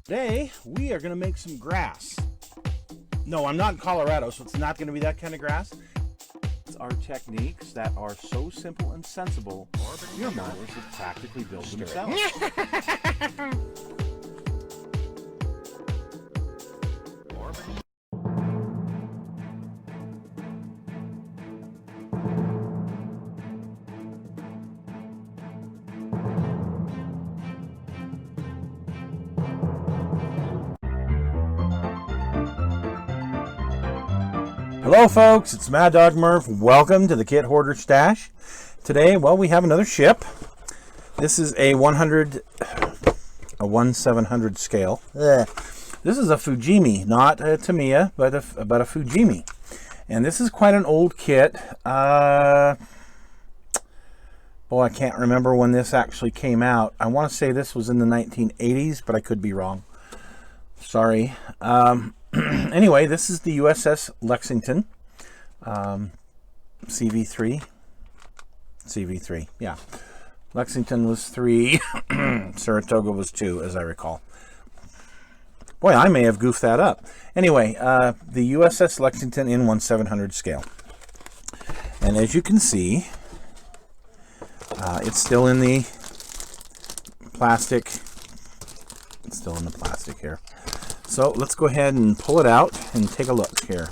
Today, we are going to make some grass. No, I'm not in Colorado, so it's not going to be that kind of grass. It's our techniques that are so simple and sensible, your mowers will practically build themselves. Hello folks, it's Mad Dog Murph. Welcome to the Kit Hoarder Stash. Today, well, we have another ship. This is a 1/700 scale. This is a Fujimi, not a Tamiya, but a Fujimi. And this is quite an old kit. Boy, I can't remember when this actually came out. I want to say this was in the 1980s, but I could be wrong. Sorry. Anyway, this is the USS Lexington, CV3, yeah. Lexington was 3, Saratoga was 2, as I recall. Boy, I may have goofed that up. Anyway, the USS Lexington in 1/700 scale. And as you can see, it's still in the plastic. It's still in the plastic here. So let's go ahead and pull it out and take a look here.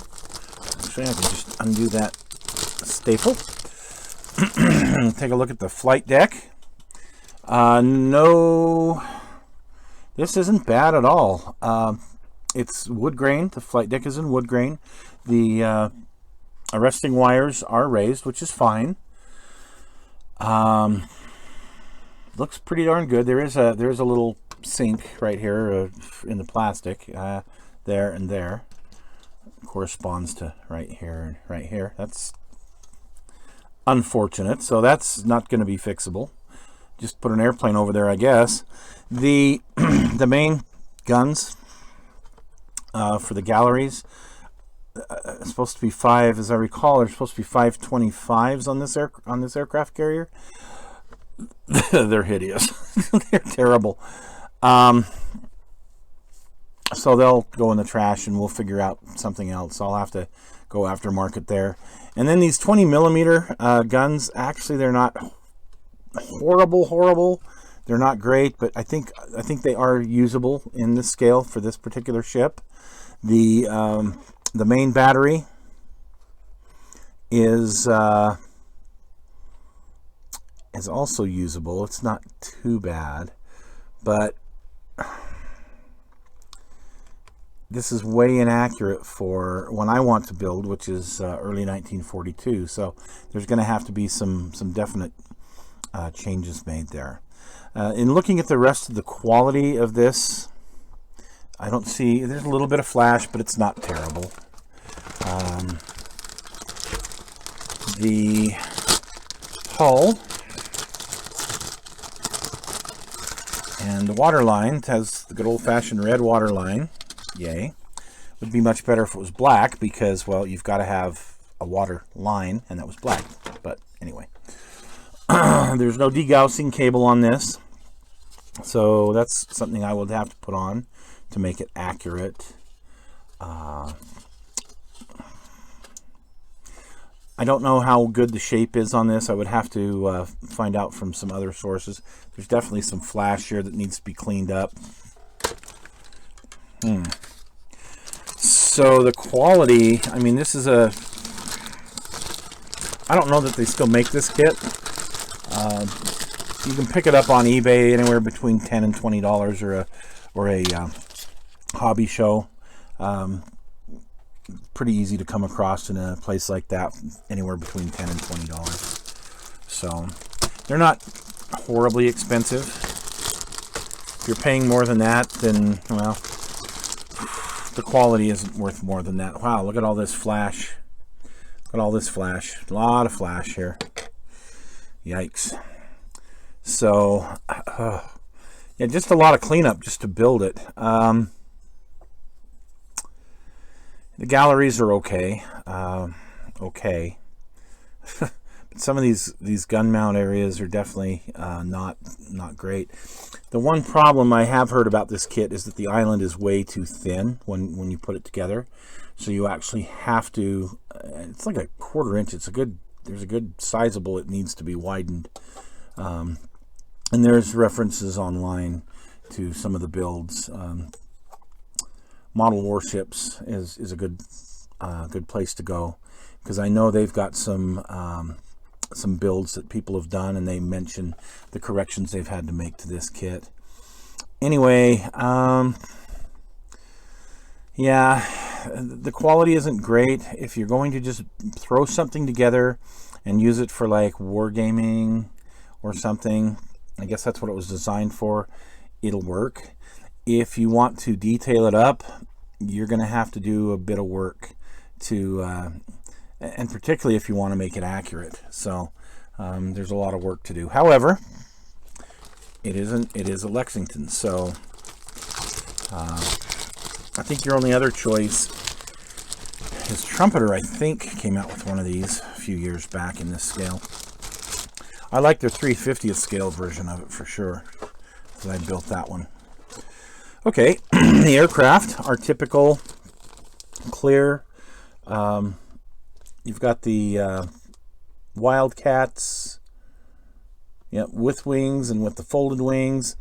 Actually, I can just undo that staple. Take a look at the flight deck. No, this isn't bad at all. It's wood grain. The flight deck is in wood grain. The arresting wires are raised, which is fine. Looks pretty darn good. There is a little sink right here in the plastic, there and there. Corresponds to right here and right here. That's unfortunate, so that's not going to be fixable. Just put an airplane over there, I guess. The the main guns for the galleries supposed to be 5, as I recall. They're supposed to be 525s on this aircraft carrier. They're hideous. They're terrible. So they'll go in the trash and we'll figure out something else. I'll have to go aftermarket there. And then these 20mm guns, actually they're not horrible. They're not great, but I think they are usable in this scale for this particular ship. The main battery is also usable. It's not too bad, but this is way inaccurate for when I want to build, which is early 1942. So there's going to have to be some definite changes made there. In looking at the rest of the quality of this, I don't see, there's a little bit of flash, but it's not terrible. The hull and the water line has the good old-fashioned red water line. Yay. Would be much better if it was black because, well, you've got to have a water line, and that was black. But anyway, there's no degaussing cable on this, so that's something I would have to put on to make it accurate. I don't know how good the shape is on this. I would have to find out from some other sources. There's definitely some flash here that needs to be cleaned up. So the quality, I mean, this is I don't know that they still make this kit. You can pick it up on eBay anywhere between $10 and $20 or a hobby show. Pretty easy to come across in a place like that, anywhere between $10 and $20. So they're not horribly expensive. If you're paying more than that, then, well, the quality isn't worth more than that. Wow, look at all this flash. Look at all this flash. A lot of flash here. Yikes. So, yeah, just a lot of cleanup just to build it. The galleries are okay. But some of these gun mount areas are definitely not great. The one problem I have heard about this kit is that the island is way too thin when you put it together. So you actually have to, it's like a 1/4 inch. There's a good sizable, it needs to be widened. And there's references online to some of the builds. Model Warships is a good place to go, because I know they've got some builds that people have done, and they mention the corrections they've had to make to this kit. Anyway, yeah, the quality isn't great. If you're going to just throw something together and use it for like wargaming or something, I guess that's what it was designed for, it'll work. If you want to detail it up, you're going to have to do a bit of work to, and particularly if you want to make it accurate. So there's a lot of work to do. However, it is a Lexington, so I think your only other choice is Trumpeter. I think came out with one of these a few years back in this scale. I like their 3/50th scale version of it for sure, because I built that one. Okay, the aircraft are typical clear. You've got the Wildcats, with wings and with the folded wings.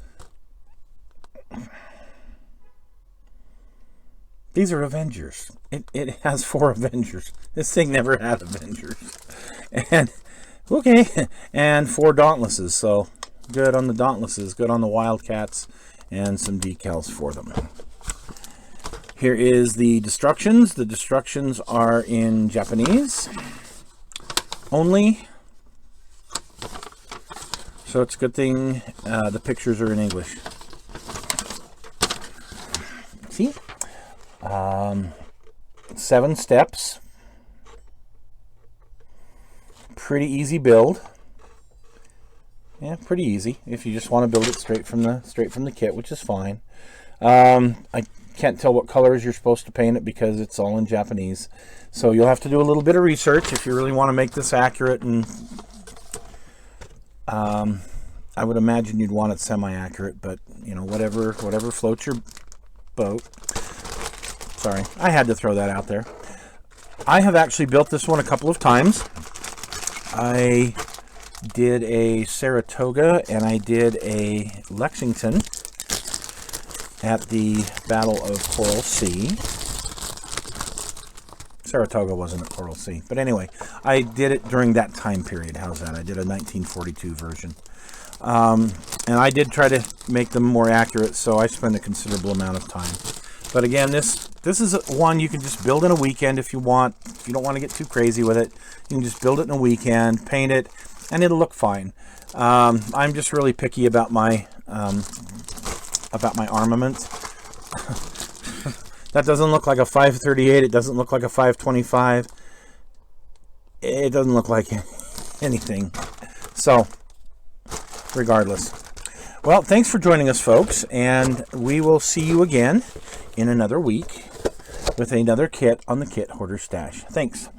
These are Avengers. It has 4 Avengers. This thing never had Avengers. And okay, and 4 Dauntlesses. So good on the Dauntlesses, good on the Wildcats, and some decals for them. Here is the Destructions. The Destructions are in Japanese only, so it's a good thing the pictures are in English. See? 7 steps. Pretty easy build. Yeah, pretty easy if you just want to build it straight from the kit, which is fine. I can't tell what colors you're supposed to paint it because it's all in Japanese. So you'll have to do a little bit of research if you really want to make this accurate, and I would imagine you'd want it semi-accurate, but whatever floats your boat. Sorry, I had to throw that out there. I have actually built this one a couple of times. I did a Saratoga and I did a Lexington at the Battle of Coral Sea. Saratoga wasn't at Coral Sea, but anyway, I did it during that time period. How's that? I did a 1942 version. And I did try to make them more accurate, so I spent a considerable amount of time. But again, this is one you can just build in a weekend if you want. If you don't want to get too crazy with it, you can just build it in a weekend, paint it, and it'll look fine. I'm just really picky about my armament. That doesn't look like a 538. It doesn't look like a 525. It doesn't look like anything. So, regardless. Well, thanks for joining us, folks, and we will see you again in another week with another kit on the Kit Hoarder Stash. Thanks.